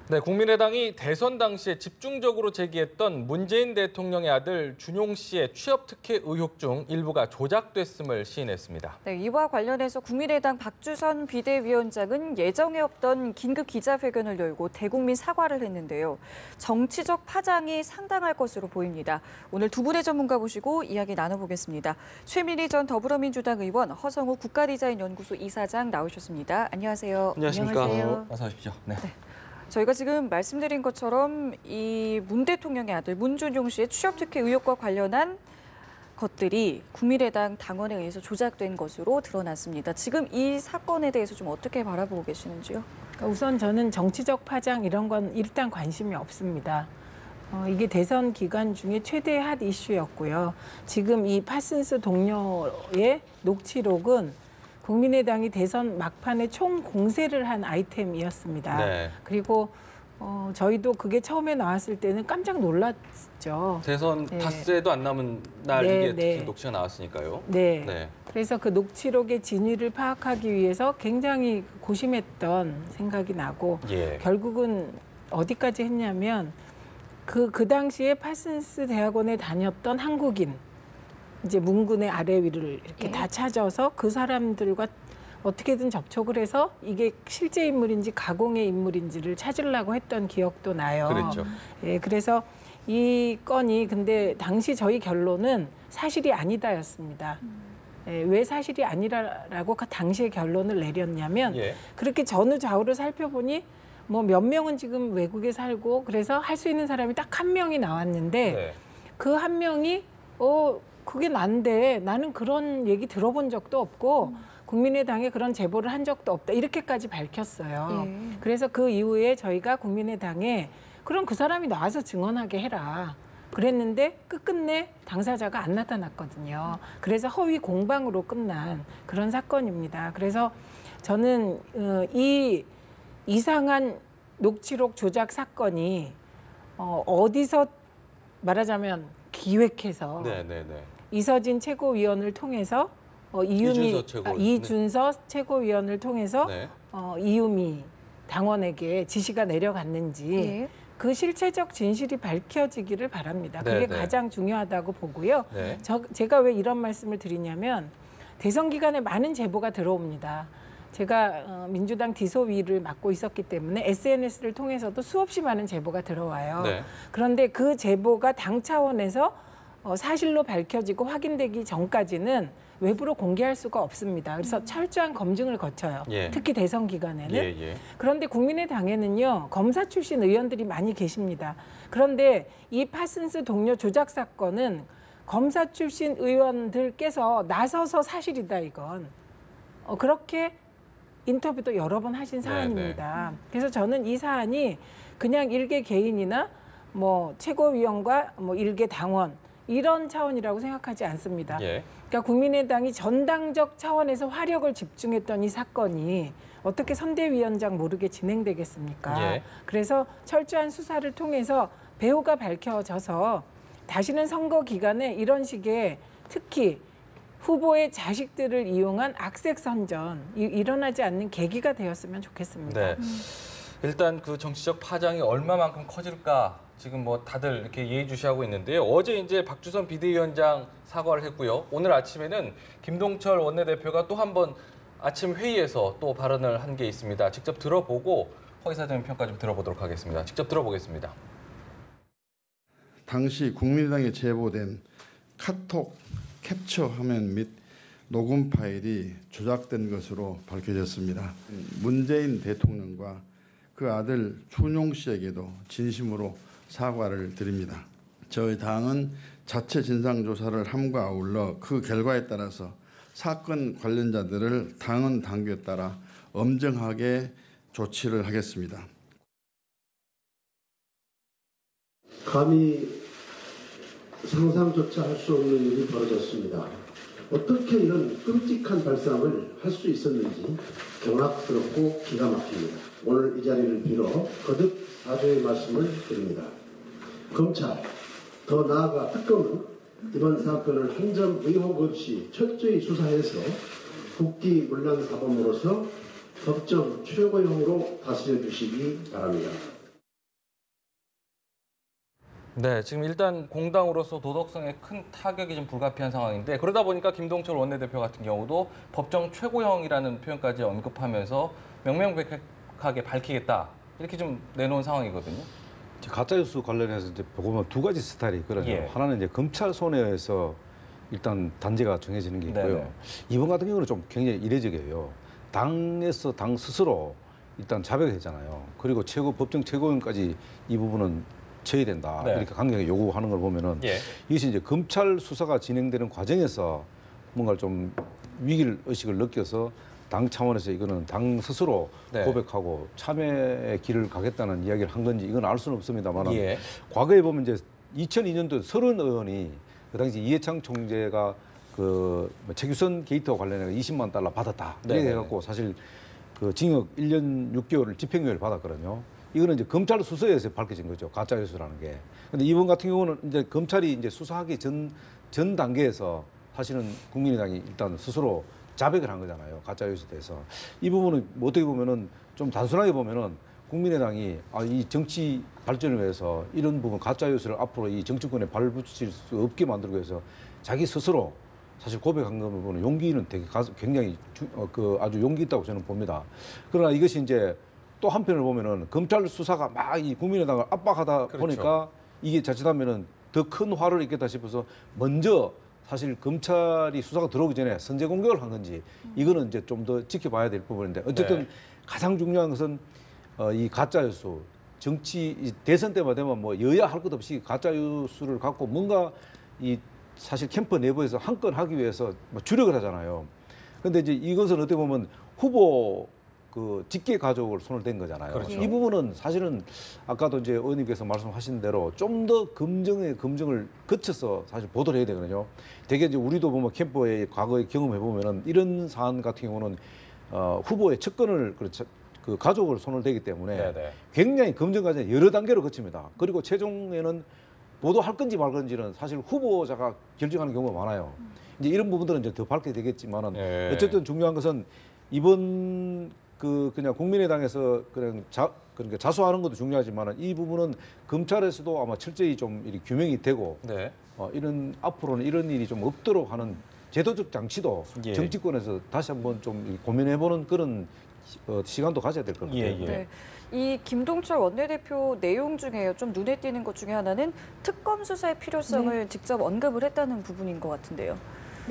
네, 국민의당이 대선 당시에 집중적으로 제기했던 문재인 대통령의 아들 준용 씨의 취업 특혜 의혹 중 일부가 조작됐음을 시인했습니다. 네, 이와 관련해서 국민의당 박주선 비대위원장은 예정에 없던 긴급 기자회견을 열고 대국민 사과를 했는데요. 정치적 파장이 상당할 것으로 보입니다. 오늘 두 분의 전문가 모시고 이야기 나눠보겠습니다. 최민희 전 더불어민주당 의원, 허성우 국가디자인연구소 이사장 나오셨습니다. 안녕하세요. 안녕하십니까. 안녕하세요. 어서 오십시오. 네. 저희가 지금 말씀드린 것처럼 이 문 대통령의 아들 문준용 씨의 취업 특혜 의혹과 관련한 것들이 국민의당 당원에 의해서 조작된 것으로 드러났습니다. 지금 이 사건에 대해서 좀 어떻게 바라보고 계시는지요? 우선 저는 정치적 파장 이런 건 일단 관심이 없습니다. 이게 대선 기간 중에 최대 핫 이슈였고요. 지금 이 파슨스 동료의 녹취록은 국민의당이 대선 막판에 총 공세를 한 아이템이었습니다. 네. 그리고 저희도 그게 처음에 나왔을 때는 깜짝 놀랐죠. 대선 네. 닷새도 안 남은 날 네, 이게 네. 특히 녹취가 나왔으니까요. 네. 네. 그래서 그 녹취록의 진위를 파악하기 위해서 굉장히 고심했던 생각이 나고 예. 결국은 어디까지 했냐면 그 당시에 파슨스 대학원에 다녔던 한국인 이제 문군의 아래 위를 이렇게 다 찾아서 그 사람들과 어떻게든 접촉을 해서 이게 실제 인물인지 가공의 인물인지를 찾으려고 했던 기억도 나요. 그랬죠. 예, 그래서 이 건이 근데 당시 저희 결론은 사실이 아니다였습니다. 예, 왜 사실이 아니라고 그 당시에 결론을 내렸냐면 예. 그렇게 전후 좌우를 살펴보니 뭐 몇 명은 지금 외국에 살고 그래서 할 수 있는 사람이 딱 한 명이 나왔는데 네. 그 한 명이 그게 난데 나는 그런 얘기 들어본 적도 없고 국민의당에 그런 제보를 한 적도 없다. 이렇게까지 밝혔어요. 예. 그래서 그 이후에 저희가 국민의당에 그럼 그 사람이 나와서 증언하게 해라. 그랬는데 끝끝내 당사자가 안 나타났거든요. 그래서 허위 공방으로 끝난 그런 사건입니다. 그래서 저는 이 이상한 녹취록 조작 사건이 어디서 말하자면 기획해서 이서진 최고위원을 통해서 이준서 최고위원을 통해서 네. 이유미 당원에게 지시가 내려갔는지 예. 그 실체적 진실이 밝혀지기를 바랍니다. 네, 그게 네. 가장 중요하다고 보고요. 네. 제가 왜 이런 말씀을 드리냐면 대선 기간에 많은 제보가 들어옵니다. 제가 민주당 디소위를 맡고 있었기 때문에 SNS를 통해서도 수없이 많은 제보가 들어와요. 네. 그런데 그 제보가 당 차원에서 사실로 밝혀지고 확인되기 전까지는 외부로 공개할 수가 없습니다. 그래서 철저한 검증을 거쳐요. 예. 특히 대선 기간에는. 예. 그런데 국민의당에는요. 검사 출신 의원들이 많이 계십니다. 그런데 이 파슨스 동료 조작 사건은 검사 출신 의원들께서 나서서 사실이다 이건. 그렇게 인터뷰도 여러 번 하신 사안입니다. 그래서 저는 이 사안이 그냥 일개 개인이나 뭐 최고위원과 뭐 일개 당원 이런 차원이라고 생각하지 않습니다. 예. 그러니까 국민의당이 전당적 차원에서 화력을 집중했던 이 사건이 어떻게 선대위원장 모르게 진행되겠습니까? 예. 그래서 철저한 수사를 통해서 배후가 밝혀져서 다시는 선거 기간에 이런 식의 특히 후보의 자식들을 이용한 악색 선전 일어나지 않는 계기가 되었으면 좋겠습니다. 네. 일단 그 정치적 파장이 얼마만큼 커질까 지금 뭐 다들 이렇게 예의주시하고 있는데요. 어제 이제 박주선 비대위원장 사과를 했고요. 오늘 아침에는 김동철 원내대표가 또 한 번 아침 회의에서 또 발언을 한 게 있습니다. 직접 들어보고 허 이사장님 평가 좀 들어보도록 하겠습니다. 직접 들어보겠습니다. 당시 국민의당에 제보된 카톡 캡처 화면 및 녹음 파일이 조작된 것으로 밝혀졌습니다. 문재인 대통령과 그 아들 준용 씨에게도 진심으로 사과를 드립니다. 저희 당은 자체 진상조사를 함과 아울러 그 결과에 따라서 사건 관련자들을 당헌 당규에 따라 엄정하게 조치를 하겠습니다. 감히 상상조차 할 수 없는 일이 벌어졌습니다. 어떻게 이런 끔찍한 발상을 할 수 있었는지 경악스럽고 기가 막힙니다. 오늘 이 자리를 빌어 거듭 사죄의 말씀을 드립니다. 검찰, 더 나아가 특검은 이번 사건을 한 점 의혹 없이 철저히 수사해서 국기문란 사범으로서 법정 최고형으로 다스려 주시기 바랍니다. 네, 지금 일단 공당으로서 도덕성에 큰 타격이 좀 불가피한 상황인데 그러다 보니까 김동철 원내대표 같은 경우도 법정 최고형이라는 표현까지 언급하면서 명명백백하게 밝히겠다 이렇게 좀 내놓은 상황이거든요. 가짜뉴스 관련해서 이제 보면 두 가지 스타일이 있거든요. 예. 하나는 이제 검찰 손해에서 일단 단죄가 정해지는 게 있고요. 네네. 이번 같은 경우는 좀 굉장히 이례적이에요. 당에서 당 스스로 일단 자백했잖아요. 그리고 법정 최고위원까지 이 부분은 쳐야 된다. 네. 이렇게 강력하게 요구하는 걸 보면은 예. 이것이 이제 검찰 수사가 진행되는 과정에서 뭔가 좀 위기 의식을 느껴서 당 차원에서 이거는 당 스스로 네. 고백하고 참여의 길을 가겠다는 이야기를 한 건지 이건 알 수는 없습니다만 예. 과거에 보면 이제 2002년도 서른 의원이 그 당시 이해창 총재가 그 최규선 게이트와 관련해서 20만 달러 받았다. 이렇게 네네네. 해갖고 사실 그 징역 1년 6개월을 집행유예를 받았거든요. 이거는 이제 검찰 수사에서 밝혀진 거죠. 가짜 뉴스라는 게. 근데 이번 같은 경우는 이제 검찰이 이제 수사하기 전 단계에서 사실은 국민의당이 일단 스스로 자백을 한 거잖아요. 가짜 뉴스에 대해서. 이 부분은 뭐 어떻게 보면은 좀 단순하게 보면은 국민의당이 이 정치 발전을 위해서 이런 부분 가짜 뉴스를 앞으로 이 정치권에 발붙일 수 없게 만들기 위해서 자기 스스로 사실 고백한 거 보면 용기는 되게 굉장히 아주 용기 있다고 저는 봅니다. 그러나 이것이 이제 또 한편을 보면은 검찰 수사가 막 이 국민의당을 압박하다 그렇죠. 보니까 이게 자칫하면은 더 큰 화를 입겠다 싶어서 먼저 사실 검찰이 수사가 들어오기 전에 선제 공격을 한 건지 이거는 이제 좀 더 지켜봐야 될 부분인데 어쨌든 네. 가장 중요한 것은 이 가짜 뉴스 정치 대선 때만 되면 뭐 여야 할 것 없이 가짜 뉴스를 갖고 뭔가 이 사실 캠프 내부에서 한 건 하기 위해서 뭐 주력을 하잖아요. 그런데 이제 이것은 어떻게 보면 후보 그 직계 가족을 손을 댄 거잖아요. 그렇죠. 이 부분은 사실은 아까도 이제 의원님께서 말씀하신 대로 좀 더 검증을 거쳐서 사실 보도를 해야 되거든요. 되게 이제 우리도 보면 캠프의 과거에 경험해 보면은 이런 사안 같은 경우는 후보의 측근을 그 가족을 손을 대기 때문에 네네. 굉장히 검증 과정이 여러 단계로 거칩니다. 그리고 최종에는 보도할 건지 말 건지는 사실 후보자가 결정하는 경우가 많아요. 이제 이런 부분들은 이제 더 밝게 되겠지만은 예. 어쨌든 중요한 것은 이번 그냥 국민의당에서 그러니까 자수하는 것도 중요하지만은 이 부분은 검찰에서도 아마 철저히 좀 이렇게 규명이 되고 네. 앞으로는 이런 일이 좀 없도록 하는 제도적 장치도 예. 정치권에서 다시 한번 좀 고민해보는 그런 시간도 가져야 될 것 같아요. 예, 예. 네. 이 김동철 원내대표 내용 중에 좀 눈에 띄는 것 중에 하나는 특검 수사의 필요성을 직접 언급을 했다는 부분인 것 같은데요.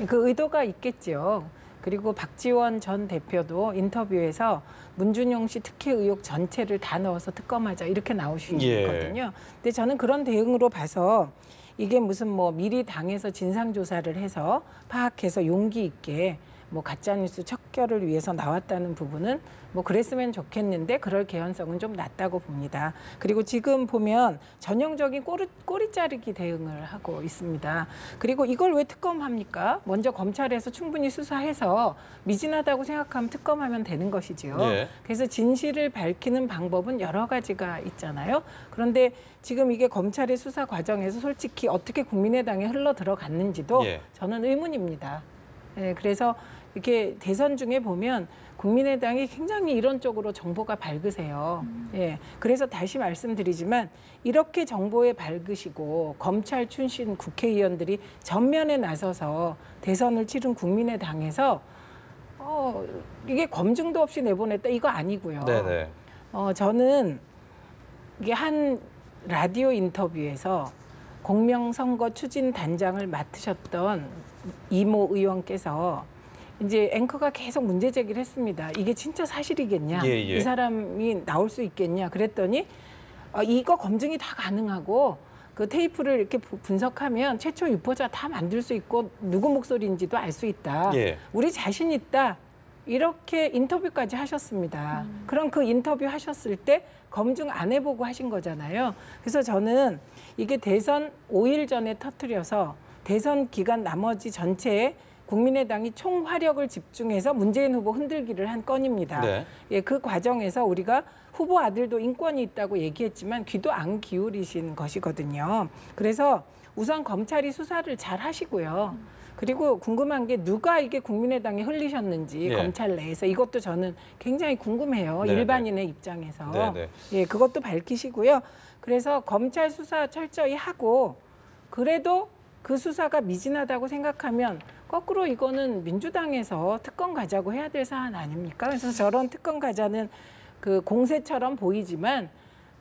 그 의도가 있겠죠. 그리고 박지원 전 대표도 인터뷰에서 문준용 씨 특혜 의혹 전체를 다 넣어서 특검하자 이렇게 나오시거든요. 근데 저는 그런 대응으로 봐서 이게 무슨 뭐 미리 당에서 진상조사를 해서 파악해서 용기 있게 뭐 가짜뉴스 척결을 위해서 나왔다는 부분은 뭐 그랬으면 좋겠는데 그럴 개연성은 좀 낮다고 봅니다. 그리고 지금 보면 전형적인 꼬리 자르기 대응을 하고 있습니다. 그리고 이걸 왜 특검합니까? 먼저 검찰에서 충분히 수사해서 미진하다고 생각하면 특검하면 되는 것이지요. 네. 그래서 진실을 밝히는 방법은 여러 가지가 있잖아요. 그런데 지금 이게 검찰의 수사 과정에서 솔직히 어떻게 국민의당에 흘러 들어갔는지도 예. 저는 의문입니다. 네, 그래서 이렇게 대선 중에 보면 국민의당이 굉장히 이런 쪽으로 정보가 밝으세요. 예, 그래서 다시 말씀드리지만 이렇게 정보에 밝으시고 검찰 출신 국회의원들이 전면에 나서서 대선을 치른 국민의당에서 이게 검증도 없이 내보냈다 이거 아니고요. 네네. 저는 이게 한 라디오 인터뷰에서 공명선거 추진단장을 맡으셨던 이모 의원께서 이제 앵커가 계속 문제 제기를 했습니다. 이게 진짜 사실이겠냐? 예, 예. 이 사람이 나올 수 있겠냐? 그랬더니 이거 검증이 다 가능하고 그 테이프를 이렇게 분석하면 최초 유포자 다 만들 수 있고 누구 목소리인지도 알 수 있다. 예. 우리 자신 있다. 이렇게 인터뷰까지 하셨습니다. 그럼 그 인터뷰 하셨을 때 검증 안 해보고 하신 거잖아요. 그래서 저는 이게 대선 5일 전에 터뜨려서 대선 기간 나머지 전체에 국민의당이 총화력을 집중해서 문재인 후보 흔들기를 한 건입니다. 네. 예, 그 과정에서 우리가 후보 아들도 인권이 있다고 얘기했지만 귀도 안 기울이신 것이거든요. 그래서 우선 검찰이 수사를 잘 하시고요. 그리고 궁금한 게 누가 이게 국민의당에 흘리셨는지 예. 검찰 내에서 이것도 저는 굉장히 궁금해요. 네네. 일반인의 입장에서. 네네. 예, 그것도 밝히시고요. 그래서 검찰 수사 철저히 하고 그래도 그 수사가 미진하다고 생각하면 거꾸로 이거는 민주당에서 특검 가자고 해야 될 사안 아닙니까? 그래서 저런 특검 가자는 그 공세처럼 보이지만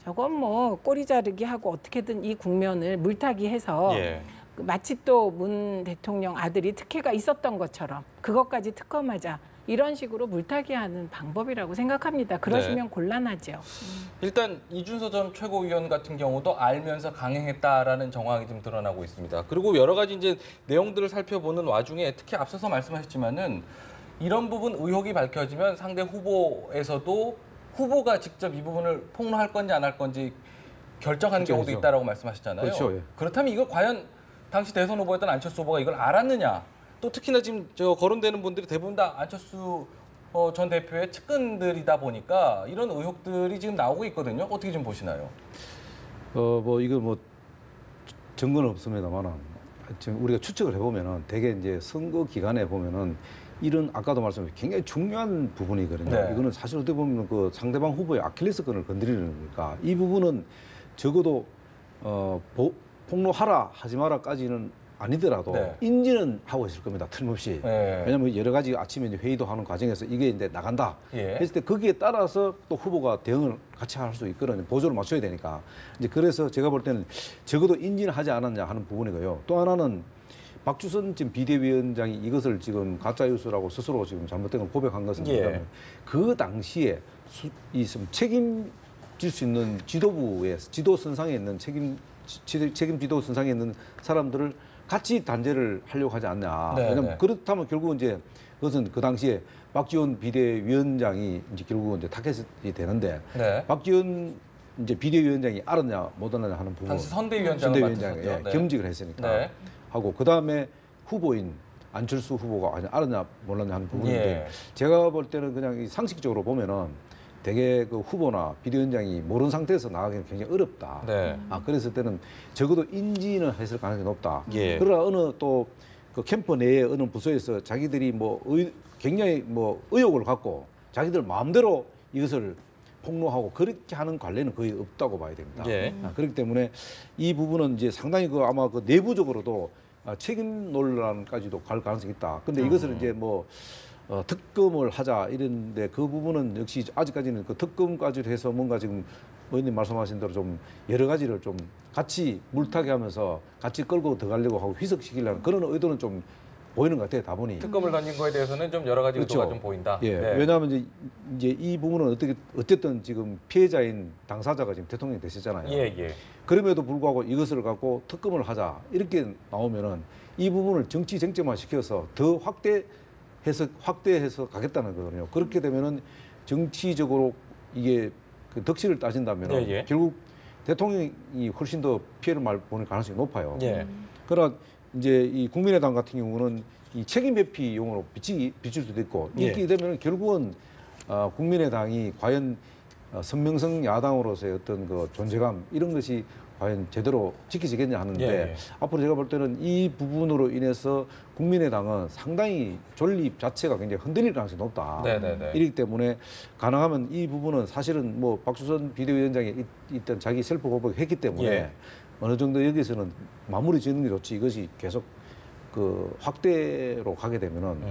저건 뭐 꼬리 자르기 하고 어떻게든 이 국면을 물타기 해서 예. 마치 또 문 대통령 아들이 특혜가 있었던 것처럼 그것까지 특검하자 이런 식으로 물타기하는 방법이라고 생각합니다. 그러시면 곤란하죠. 일단 이준서 전 최고위원 같은 경우도 알면서 강행했다라는 정황이 좀 드러나고 있습니다. 그리고 여러 가지 이제 내용들을 살펴보는 와중에 특히 앞서서 말씀하셨지만은 이런 부분 의혹이 밝혀지면 상대 후보에서도 후보가 직접 이 부분을 폭로할 건지 안 할 건지 결정하는 그렇죠, 경우도 그렇죠. 있다라고 말씀하셨잖아요. 그렇죠, 예. 그렇다면 이걸 과연 당시 대선 후보였던 안철수 후보가 이걸 알았느냐? 또 특히나 지금 저 거론되는 분들이 대부분 다 안철수 전 대표의 측근들이다 보니까 이런 의혹들이 지금 나오고 있거든요. 어떻게 좀 보시나요? 뭐 이거 뭐 증거는 없습니다만은 지금 우리가 추측을 해보면은 대개 이제 선거 기간에 보면은 이런 아까도 말씀드린 굉장히 중요한 부분이거든요. 네. 이거는 사실 어떻게 보면 그 상대방 후보의 아킬레스건을 건드리는 거니까 이 부분은 적어도 폭로하라 하지 마라까지는 아니더라도 네. 인지는 하고 있을 겁니다. 틀림없이. 네. 왜냐하면 여러 가지 아침에 이제 회의도 하는 과정에서 이게 이제 나간다. 예. 했을 때 거기에 따라서 또 후보가 대응을 같이 할 수 있거든요. 보조를 맞춰야 되니까. 이제 그래서 제가 볼 때는 적어도 인지는 하지 않았냐 하는 부분이고요. 또 하나는 박주선 지금 비대위원장이 이것을 지금 가짜 뉴스라고 스스로 지금 잘못된 걸 고백한 것은 예. 뭐냐면 그 당시에 책임질 수 있는 지도부의 지도 선상에 있는 책임 지도 선상에 있는 사람들을 같이 단죄를 하려고 하지 않냐. 네, 왜냐하면 네. 그렇다면 결국은 이제 그것은 그 당시에 박지원 비대위원장이 이제 결국은 이제 타겟이 되는데 네. 박지원 이제 비대위원장이 알았냐 못 알았냐 하는 부분. 당시 선대위원장을 맡으셨죠. 예, 네. 겸직을 했으니까 네. 하고 그 다음에 후보인 안철수 후보가 알았냐 몰랐냐 하는 부분인데 예. 제가 볼 때는 그냥 이 상식적으로 보면은 되게 그 후보나 비대위원장이 모르는 상태에서 나가기는 굉장히 어렵다. 네. 그랬을 때는 적어도 인지는 했을 가능성이 높다. 예. 그러나 어느 또 그 캠프 내에 어느 부서에서 자기들이 굉장히 의욕을 갖고 자기들 마음대로 이것을 폭로하고 그렇게 하는 관례는 거의 없다고 봐야 됩니다. 예. 그렇기 때문에 이 부분은 이제 상당히 아마 그 내부적으로도 책임 논란까지도 갈 가능성이 있다. 근데 이것을 이제 특검을 하자 이랬는데 그 부분은 역시 아직까지는 그 특검까지 해서 뭔가 지금 의원님 말씀하신 대로 좀 여러 가지를 좀 같이 물타기 하면서 같이 끌고 들어가려고 하고 희석시키려는 그런 의도는 좀 보이는 것 같아요. 다보니. 특검을 던진 거에 대해서는 좀 여러 가지 그렇죠. 의도가 좀 보인다. 예. 네. 왜냐하면 이제 이 부분은 어쨌든 지금 피해자인 당사자가 지금 대통령이 되셨잖아요. 예, 예. 그럼에도 불구하고 이것을 갖고 특검을 하자 이렇게 나오면은 이 부분을 정치 쟁점화 시켜서 더 확대해서 가겠다는 거거든요. 그렇게 되면은 정치적으로 이게 그 덕실을 따진다면은 예, 예. 결국 대통령이 훨씬 더 피해를 보낼 가능성이 높아요. 예. 그러나 이제 이 국민의당 같은 경우는 이 책임 회피용으로 비칠 수도 있고 예. 이렇게 되면 결국은 국민의당이 과연 선명성 야당으로서의 어떤 그 존재감 이런 것이 과연 제대로 지켜지겠냐 하는데 예, 예. 앞으로 제가 볼 때는 이 부분으로 인해서 국민의당은 상당히 존립 자체가 굉장히 흔들릴 가능성이 높다. 네네네. 이렇기 때문에 가능하면 이 부분은 사실은 박주선 비대위원장이 있던 자기 셀프 고백을 했기 때문에 예. 어느 정도 여기서는 마무리 짓는 게 좋지 이것이 계속 그 확대로 가게 되면은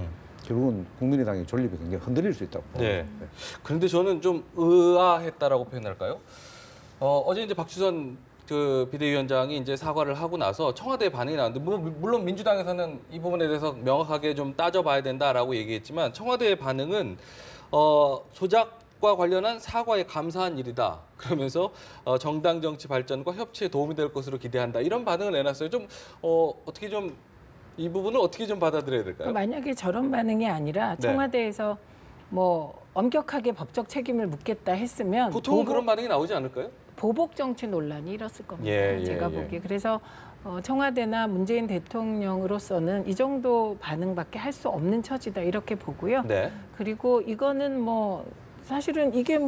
결국은 국민의당의 존립이 굉장히 흔들릴 수 있다고 봅니다. 네. 그런데 저는 좀 의아했다라고 표현할까요? 어제 이제 박주선 그 비대위원장이 이제 사과를 하고 나서 청와대 반응이 나왔는데 물론 민주당에서는 이 부분에 대해서 명확하게 좀 따져봐야 된다라고 얘기했지만 청와대의 반응은 조작과 관련한 사과에 감사한 일이다. 그러면서 정당 정치 발전과 협치에 도움이 될 것으로 기대한다. 이런 반응을 내놨어요. 좀 어떻게 좀 이 부분을 어떻게 좀 받아들여야 될까요? 만약에 저런 반응이 아니라 네. 청와대에서 엄격하게 법적 책임을 묻겠다 했으면 보통은 그런 반응이 나오지 않을까요? 보복 정치 논란이 일었을 겁니다. 예, 제가 예. 보기에. 그래서 청와대나 문재인 대통령으로서는 이 정도 반응밖에 할 수 없는 처지다 이렇게 보고요. 네. 그리고 이거는 사실은 이게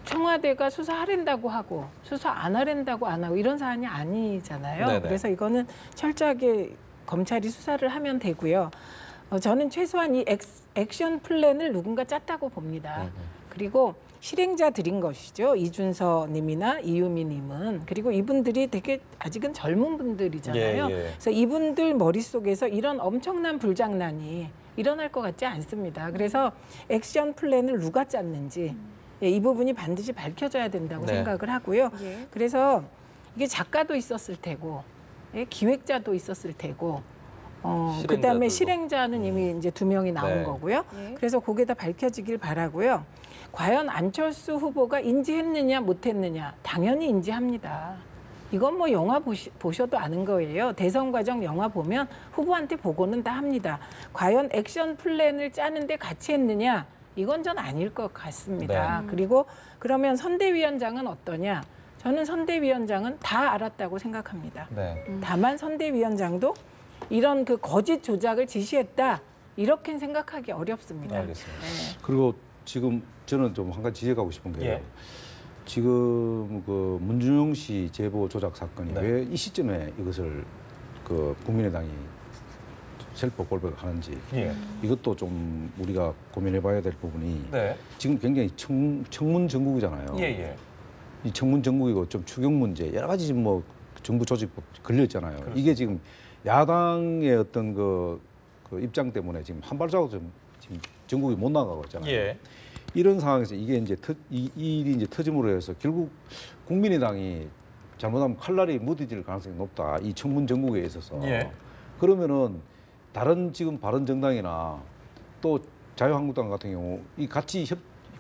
청와대가 수사하랜다고 하고 수사 안 하랜다고 안 하고 이런 사안이 아니잖아요. 네네. 그래서 이거는 철저하게 검찰이 수사를 하면 되고요. 저는 최소한 이 액션 플랜을 누군가 짰다고 봅니다. 그리고 실행자들인 것이죠. 이준서 님이나 이유미 님은. 그리고 이분들이 되게 아직은 젊은 분들이잖아요. 예, 예. 그래서 이분들 머릿속에서 이런 엄청난 불장난이 일어날 것 같지 않습니다. 그래서 액션 플랜을 누가 짰는지 예, 이 부분이 반드시 밝혀져야 된다고 네. 생각을 하고요. 예. 그래서 이게 작가도 있었을 테고 예, 기획자도 있었을 테고 그다음에 실행자들도. 실행자는 이미 이제 2명이 나온 네. 거고요. 예. 그래서 그게 다 밝혀지길 바라고요. 과연 안철수 후보가 인지했느냐 못했느냐 당연히 인지합니다. 이건 뭐 영화 보셔도 아는 거예요. 대선 과정 영화 보면 후보한테 보고는 다 합니다. 과연 액션 플랜을 짜는데 같이 했느냐? 이건 전 아닐 것 같습니다. 네. 그리고 그러면 선대위원장은 어떠냐? 저는 선대위원장은 다 알았다고 생각합니다. 네. 다만 선대위원장도 이런 그 거짓 조작을 지시했다. 이렇게는 생각하기 어렵습니다. 알겠습니다. 네. 그리고 지금 저는 좀 한 가지 지적하고 싶은 게 예. 지금 그 문준용 씨 제보 조작 사건이 네. 왜 이 시점에 이것을 그 국민의당이 셀프 골백을 하는지 예. 이것도 좀 우리가 고민해봐야 될 부분이 네. 지금 굉장히 청문 전국이잖아요. 예, 예. 이 청문 전국이고 좀 추경 문제 여러 가지 지금 뭐 정부 조직법 걸려 있잖아요. 그렇습니다. 이게 지금 야당의 어떤 그 입장 때문에 지금 한 발자국 좀 지금 전국이 못 나가고 있잖아요. 예. 이런 상황에서 이게 이제 이 일이 이제 터짐으로 해서 결국 국민의당이 잘못하면 칼날이 무디질 가능성이 높다. 이 청문 전국에 있어서. 예. 그러면은 다른 지금 바른정당이나 또 자유한국당 같은 경우 이 같이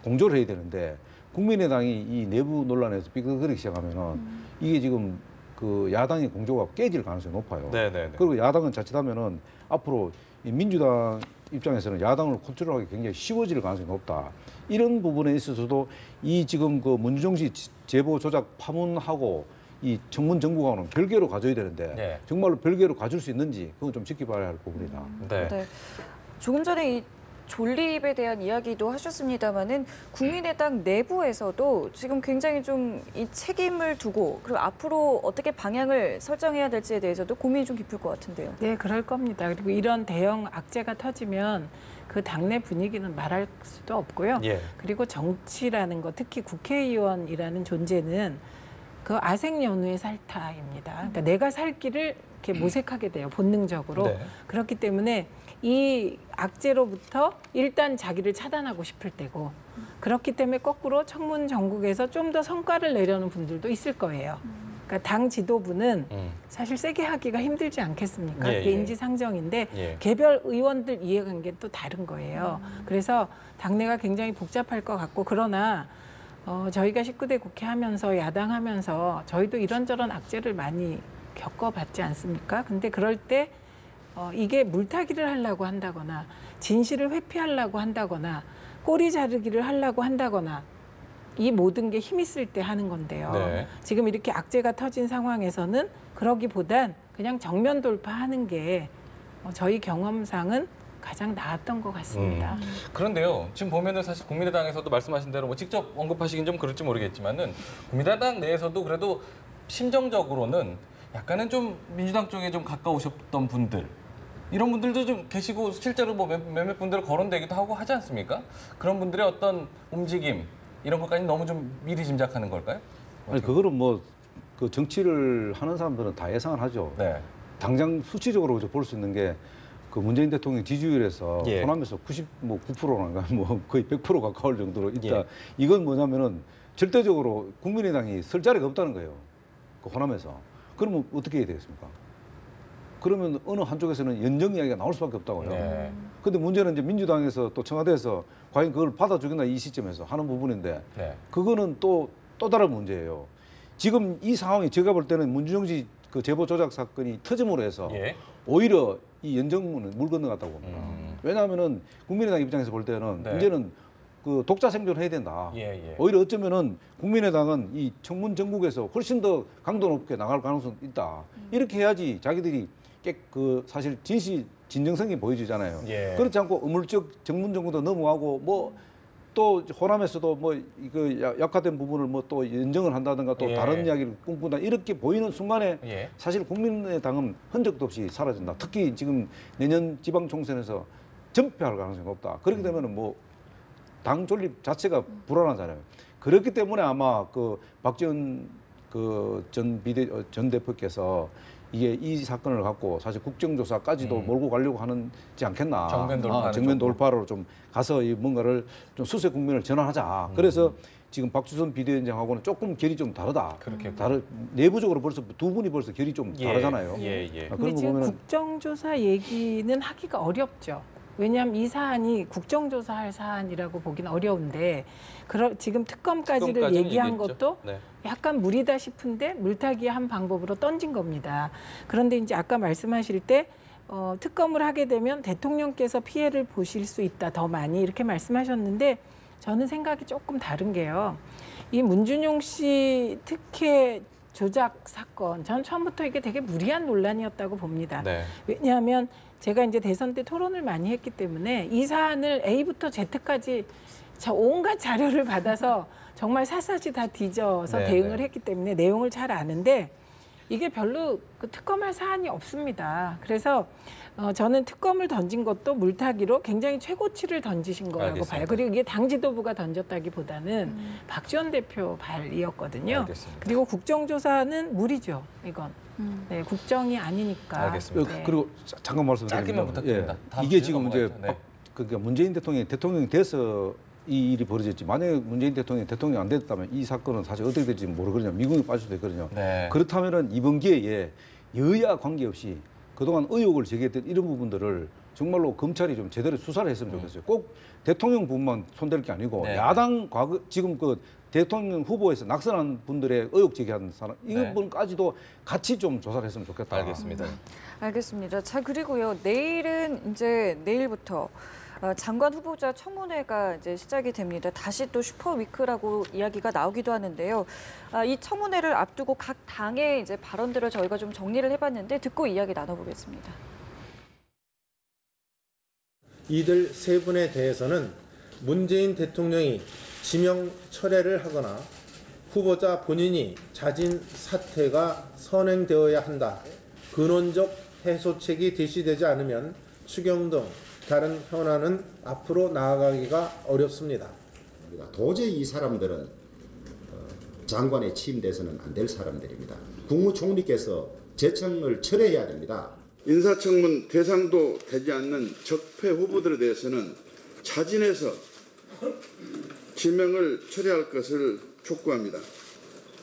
공조를 해야 되는데 국민의당이 이 내부 논란에서 삐걱거리기 시작하면은 이게 지금 그 야당의 공조가 깨질 가능성이 높아요. 네네네. 그리고 야당은 자칫하면은 앞으로 이 민주당 입장에서는 야당을 컨트롤하기 굉장히 쉬워질 가능성이 높다. 이런 부분에 있어서도 이 지금 그 문준용 씨 제보 조작 파문하고 이 청문 정국하고는 별개로 가져야 되는데 네. 정말로 별개로 가줄 수 있는지 그건 좀 지켜봐야 할 부분이다. 네. 네. 조금 전에 이 존립에 대한 이야기도 하셨습니다마는 국민의당 내부에서도 지금 굉장히 좀 이 책임을 두고 그리고 앞으로 어떻게 방향을 설정해야 될지에 대해서도 고민이 좀 깊을 것 같은데요. 네, 그럴 겁니다. 그리고 이런 대형 악재가 터지면 그 당내 분위기는 말할 수도 없고요. 예. 그리고 정치라는 거, 특히 국회의원이라는 존재는 그 아생연우의 살타입니다. 그러니까 내가 살 길을 이렇게 모색하게 돼요, 본능적으로. 네. 그렇기 때문에 이 악재로부터 일단 자기를 차단하고 싶을 때고, 그렇기 때문에 거꾸로 청문 전국에서 좀 더 성과를 내려는 분들도 있을 거예요. 그러니까 당 지도부는 사실 세게 하기가 힘들지 않겠습니까? 예, 그게 예. 인지상정인데 예. 개별 의원들 이해관계는 또 다른 거예요. 그래서 당내가 굉장히 복잡할 것 같고, 그러나 저희가 19대 국회 하면서 야당 하면서 저희도 이런저런 악재를 많이 겪어봤지 않습니까? 근데 그럴 때 이게 물타기를 하려고 한다거나 진실을 회피하려고 한다거나 꼬리 자르기를 하려고 한다거나 이 모든 게 힘 있을 때 하는 건데요. 네. 지금 이렇게 악재가 터진 상황에서는 그러기보단 그냥 정면 돌파하는 게 저희 경험상은 가장 나았던 것 같습니다. 그런데요, 지금 보면은 사실 국민의당에서도 말씀하신 대로 뭐 직접 언급하시긴 좀 그럴지 모르겠지만은 국민의당 내에서도 그래도 심정적으로는 약간은 좀 민주당 쪽에 좀 가까우셨던 분들 이런 분들도 좀 계시고 실제로 뭐 몇몇 분들을 거론되기도 하고 하지 않습니까? 그런 분들의 어떤 움직임 이런 것까지 너무 좀 미리 짐작하는 걸까요? 아니 그거는 뭐 그 정치를 하는 사람들은 다 예상을 하죠. 네. 당장 수치적으로 볼 수 있는 게 그 문재인 대통령 지지율에서 예. 호남에서 99%가 뭐 거의 100% 가까울 정도로 있다. 예. 이건 뭐냐면은 절대적으로 국민의당이 설 자리가 없다는 거예요. 그 호남에서. 그러면 어떻게 해야 되겠습니까? 그러면 어느 한쪽에서는 연정 이야기가 나올 수밖에 없다고요. 네. 근데 문제는 이제 민주당에서 또 청와대에서 과연 그걸 받아주겠나 이 시점에서 하는 부분인데 네. 그거는 또 다른 문제예요. 지금 이 상황이 제가 볼 때는 문준용 씨 그 제보 조작 사건이 터짐으로 해서 예. 오히려 이 연정문은 물 건너갔다고 봅니다. 왜냐하면은 국민의당 입장에서 볼 때는 네. 이제는 그 독자 생존해야 된다. 예, 예. 오히려 어쩌면은 국민의당은 이 청문 전국에서 훨씬 더 강도 높게 나갈 가능성이 있다. 이렇게 해야지 자기들이 그 사실 진정성이 보여지잖아요. 예. 그렇지 않고 우물적 정문 정도도 넘어가고 뭐 또 호남에서도 뭐 이거 약화된 부분을 뭐 또 인정을 한다든가 또 예. 다른 이야기를 꿈꾼다 이렇게 보이는 순간에 예. 사실 국민의당은 흔적도 없이 사라진다. 특히 지금 내년 지방총선에서 전패할 가능성이 높다. 그렇게 되면은 뭐 당 존립 자체가 불안하잖아요. 그렇기 때문에 아마 그 박지원 그 전 대표께서 이게 이 사건을 갖고 사실 국정조사까지도 몰고 가려고 하는지 않겠나. 정면 돌파를 정면 좀. 돌파로 좀 가서 이 뭔가를 좀 수세 국면을 전환하자. 그래서 지금 박주선 비대위원장하고는 조금 결이 좀 다르다. 그렇게 내부적으로 벌써 두 분이 벌써 결이 좀 예. 다르잖아요. 예, 예. 그런 근데 거 지금 보면은 국정조사 얘기는 하기가 어렵죠. 왜냐하면 이 사안이 국정조사할 사안이라고 보기는 어려운데 지금 특검까지를 특검까지는 얘기한 얘기했죠. 것도 네. 약간 무리다 싶은데 물타기의 한 방법으로 던진 겁니다. 그런데 이제 아까 말씀하실 때 특검을 하게 되면 대통령께서 피해를 보실 수 있다, 더 많이 이렇게 말씀하셨는데 저는 생각이 조금 다른 게요. 이 문준용 씨 특혜 조작 사건, 전 처음부터 이게 되게 무리한 논란이었다고 봅니다. 네. 왜냐하면 제가 이제 대선 때 토론을 많이 했기 때문에 이 사안을 A부터 Z까지 온갖 자료를 받아서 정말 샅샅이 다 뒤져서 네, 대응을 네. 했기 때문에 내용을 잘 아는데 이게 별로 그 특검할 사안이 없습니다. 그래서 저는 특검을 던진 것도 물타기로 굉장히 최고치를 던지신 거라고 알겠습니다. 봐요. 그리고 이게 당 지도부가 던졌다기보다는 박지원 대표 발이었거든요. 알겠습니다. 그리고 국정조사는 무리죠, 이건. 네, 국정이 아니니까. 알겠습니다. 네. 그리고 잠깐 말씀드리면 짧게만 부탁드립니다. 다음 이게 주제 지금 이제 넘어가야죠. 네. 그러니까 문재인 대통령이 돼서 이 일이 벌어졌지. 만약에 문재인 대통령이 안 됐다면 이 사건은 사실 어떻게 될지 모르거든요. 미국에 빠질 수도 있거든요. 네. 그렇다면은 이번 기회에 여야 관계없이 그동안 의혹을 제기했던 이런 부분들을 정말로 검찰이 좀 제대로 수사를 했으면 좋겠어요. 꼭 대통령 부분만 손댈 게 아니고 네. 야당 지금 그 대통령 후보에서 낙선한 분들의 의혹 제기한 사람 이 네. 부분까지도 같이 좀 조사를 했으면 좋겠다. 알겠습니다. 알겠습니다. 자, 그리고요. 내일부터 장관 후보자 청문회가 이제 시작이 됩니다. 다시 또 슈퍼위크라고 이야기가 나오기도 하는데요. 이 청문회를 앞두고 각 당의 이제 발언들을 저희가 좀 정리를 해봤는데 듣고 이야기 나눠보겠습니다. 이들 세 분에 대해서는 문재인 대통령이 지명 철회를 하거나 후보자 본인이 자진 사퇴가 선행되어야 한다. 근원적 해소책이 제시되지 않으면 추경 등 다른 현안은 앞으로 나아가기가 어렵습니다. 우리가 도저히 이 사람들은 장관에 취임돼서는 안 될 사람들입니다. 국무총리께서 제청을 철회해야 됩니다. 인사청문 대상도 되지 않는 적폐 후보들에 대해서는 자진해서 지명을 철회할 것을 촉구합니다.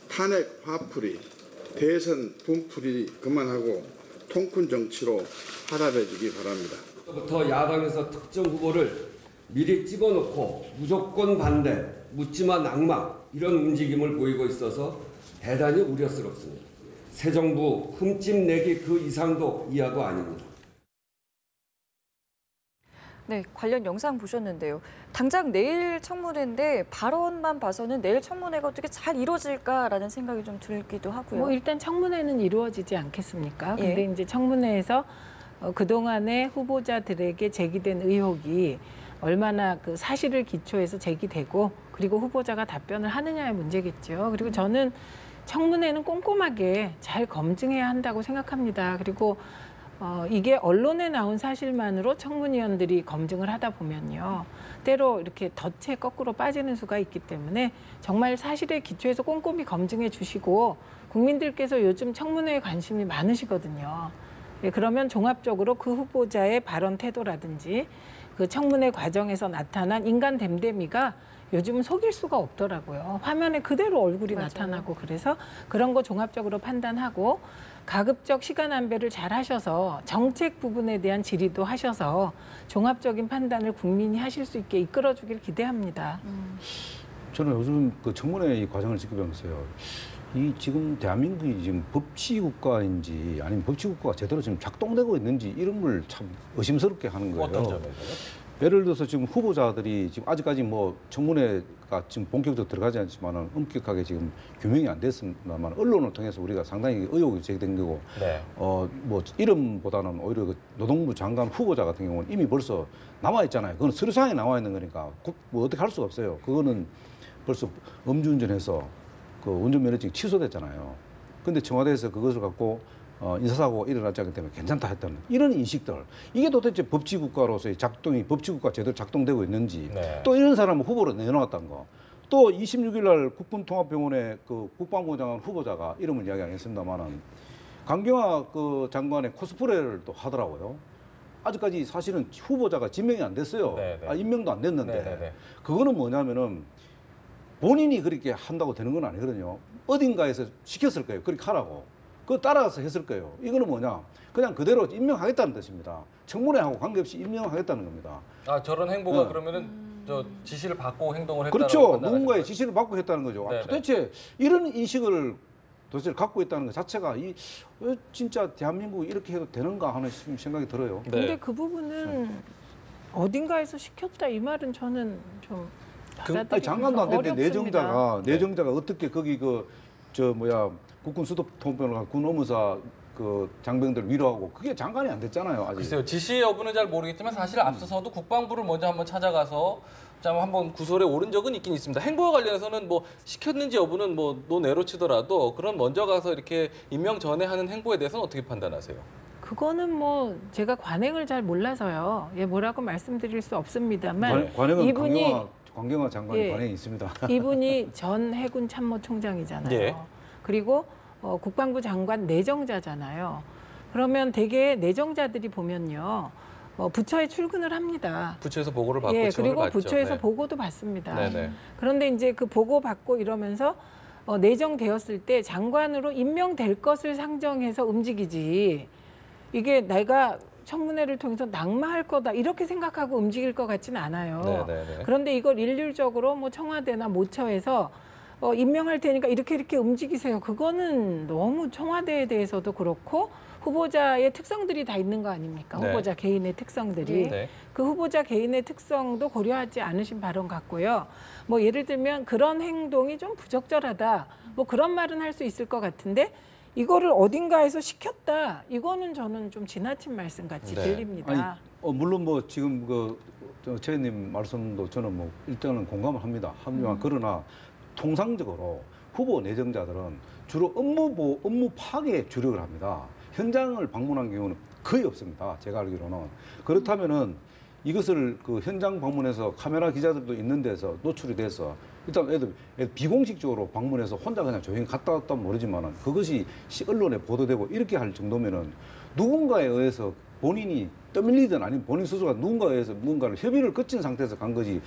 탄핵 화풀이, 대선 분풀이 그만하고 통큰 정치로 화답해주기 바랍니다. 부터 야당에서 특정 후보를 미리 집어넣고 무조건 반대, 묻지마 낙마 이런 움직임을 보이고 있어서 대단히 우려스럽습니다. 새 정부 흠집 내기 그 이상도 이하도 아닙니다. 네, 관련 영상 보셨는데요. 당장 내일 청문회인데 발언만 봐서는 내일 청문회가 어떻게 잘 이루어질까라는 생각이 좀 들기도 하고요. 뭐 일단 청문회는 이루어지지 않겠습니까? 예. 근데 이제 청문회에서 그동안의 후보자들에게 제기된 의혹이 얼마나 그 사실을 기초해서 제기되고 그리고 후보자가 답변을 하느냐의 문제겠죠. 그리고 저는 청문회는 꼼꼼하게 잘 검증해야 한다고 생각합니다. 그리고 이게 언론에 나온 사실만으로 청문위원들이 검증을 하다 보면요. 때로 이렇게 덫에 거꾸로 빠지는 수가 있기 때문에 정말 사실에 기초해서 꼼꼼히 검증해 주시고 국민들께서 요즘 청문회에 관심이 많으시거든요. 예, 그러면 종합적으로 그 후보자의 발언 태도라든지 그 청문회 과정에서 나타난 인간 됨됨이가 요즘은 속일 수가 없더라고요. 화면에 그대로 얼굴이 맞아요. 나타나고 그래서 그런 거 종합적으로 판단하고 가급적 시간 안배를 잘 하셔서 정책 부분에 대한 질의도 하셔서 종합적인 판단을 국민이 하실 수 있게 이끌어주길 기대합니다. 저는 요즘 그 청문회 이 과정을 지켜보면서요. 이 지금 대한민국이 지금 법치국가인지 아니면 법치국가가 제대로 지금 작동되고 있는지 이런 걸 참 의심스럽게 하는 거예요. 어떤 점에서요? 예를 들어서 지금 후보자들이 지금 아직까지 뭐 청문회가 지금 본격적으로 들어가지 않지만은 엄격하게 지금 규명이 안 됐습니다만 언론을 통해서 우리가 상당히 의혹이 제기된 거고 네. 뭐 이름보다는 오히려 그 노동부 장관 후보자 같은 경우는 이미 벌써 남아 있잖아요. 그건 서류상에 나와 있는 거니까 뭐 어떻게 할 수가 없어요. 그거는 벌써 음주운전해서 그 운전면허증이 취소됐잖아요. 근데 청와대에서 그것을 갖고 인사사고가 일어나지 않기 때문에 괜찮다 했다는 이런 인식들, 이게 도대체 법치국가로서의 작동이 법치국가 제대로 작동되고 있는지, 네. 또 이런 사람을 후보로 내놓았다는 거. 또 26일 날 국군통합병원의 그 국방부 장관 후보자가 이름을 이야기 안 했습니다만은 강경화 그 장관의 코스프레를 또 하더라고요. 아직까지 사실은 후보자가 지명이 안 됐어요. 네네. 임명도 안 됐는데 네네네. 그거는 뭐냐면은 본인이 그렇게 한다고 되는 건 아니거든요. 어딘가에서 시켰을 거예요. 그렇게 하라고. 그거 따라가서 했을 거예요. 이거는 뭐냐? 그냥 그대로 임명하겠다는 뜻입니다. 청문회하고 관계없이 임명하겠다는 겁니다. 아, 저런 행보가 네. 그러면은 저 지시를 받고 행동을 했다는 그렇죠. 누군가의 지시를 받고 했다는 거죠. 네네. 도대체 이런 인식을 도대체 갖고 있다는 것 자체가 진짜 대한민국이 이렇게 해도 되는가 하는 생각이 들어요. 네. 근데 그 부분은 어딘가에서 시켰다 이 말은 저는 좀 아니, 장관도 안 됐는데 어렵습니다. 내정자가 어떻게 거기 국군 수도통병을 군 업무사 그 장병들 위로하고 그게 장관이 안 됐잖아요. 아직. 글쎄요. 지시 여부는 잘 모르겠지만 사실 앞서서도 국방부를 먼저 한번 찾아가서 한번 구설에 오른 적은 있긴 있습니다. 행보와 관련해서는 뭐 시켰는지 여부는 뭐 논외로 치더라도 그런 먼저 가서 이렇게 임명 전에 하는 행보에 대해서는 어떻게 판단하세요? 그거는 뭐 제가 관행을 잘 몰라서요. 예, 뭐라고 말씀드릴 수 없습니다만 관행은 이분이 강경화 장관이 예. 관행이 있습니다. 이분이 전 해군 참모총장이잖아요. 예. 그리고 국방부 장관 내정자잖아요. 그러면 대개 내정자들이 보면요. 부처에 출근을 합니다. 부처에서 보고를 받고 예, 지원을 그리고 받죠. 부처에서 네. 보고도 받습니다. 네네. 그런데 이제 그 보고 받고 이러면서 내정되었을 때 장관으로 임명될 것을 상정해서 움직이지. 이게 내가 청문회를 통해서 낙마할 거다 이렇게 생각하고 움직일 것 같지는 않아요. 네네네. 그런데 이걸 일률적으로 뭐 청와대나 모처에서 임명할 테니까 이렇게 움직이세요. 그거는 너무 청와대에 대해서도 그렇고 후보자의 특성들이 다 있는 거 아닙니까? 네. 후보자 개인의 특성들이. 네. 그 후보자 개인의 특성도 고려하지 않으신 발언 같고요. 뭐 예를 들면 그런 행동이 좀 부적절하다. 뭐 그런 말은 할 수 있을 것 같은데 이거를 어딘가에서 시켰다. 이거는 저는 좀 지나친 말씀 같이 네. 들립니다. 아니, 물론 뭐 지금 최 의원님 말씀도 저는 뭐 일단은 공감을 합니다. 하지만 그러나 통상적으로 후보 내정자들은 주로 업무 파악에 주력을 합니다. 현장을 방문한 경우는 거의 없습니다. 제가 알기로는. 그렇다면은 이것을 그 현장 방문해서 카메라 기자들도 있는 데서 노출이 돼서 일단 애들 비공식적으로 방문해서 혼자 그냥 조용히 갔다 왔다 모르지만은 그것이 언론에 보도되고 이렇게 할 정도면은 누군가에 의해서 본인이 떠밀리든 아니면 본인 스스로가 누군가에 의해서 뭔가를 협의를 거친 상태에서 간 거지.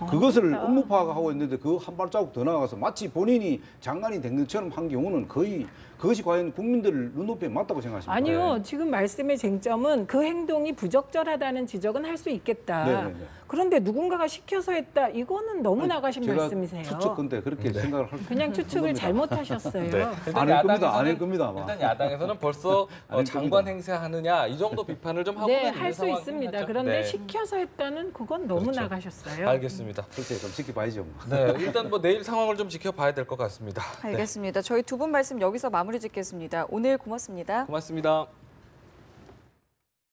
그것을 업무 파악하고 있는데 그 한 발자국 더 나아가서 마치 본인이 장관이 된 것처럼 한 경우는 거의 그것이 과연 국민들 눈높이에 맞다고 생각하십니까? 아니요. 지금 말씀의 쟁점은 그 행동이 부적절하다는 지적은 할 수 있겠다. 네네네. 그런데 누군가가 시켜서 했다. 이거는 너무 아니, 나가신 제가 말씀이세요. 추측 근데 그렇게 생각을 할 그냥 추측을 잘못하셨어요. 안 할 겁니다. 안 할 겁니다. 아마. 일단 야당에서는 벌써 안 장관 겁니다. 행세하느냐 이 정도 비판을 좀 하고 네, 있는 할 수 상황이긴 있습니다. 하죠. 그런데 네. 시켜서 했다는 그건 너무 그렇죠. 나가셨어요. 알겠습니다. 글쎄 좀 지켜봐야죠. 네, 일단 뭐 내일 상황을 좀 지켜봐야 될 것 같습니다. 알겠습니다. 저희 두 분 말씀 여기서 마무리 짓겠습니다. 오늘 고맙습니다. 고맙습니다.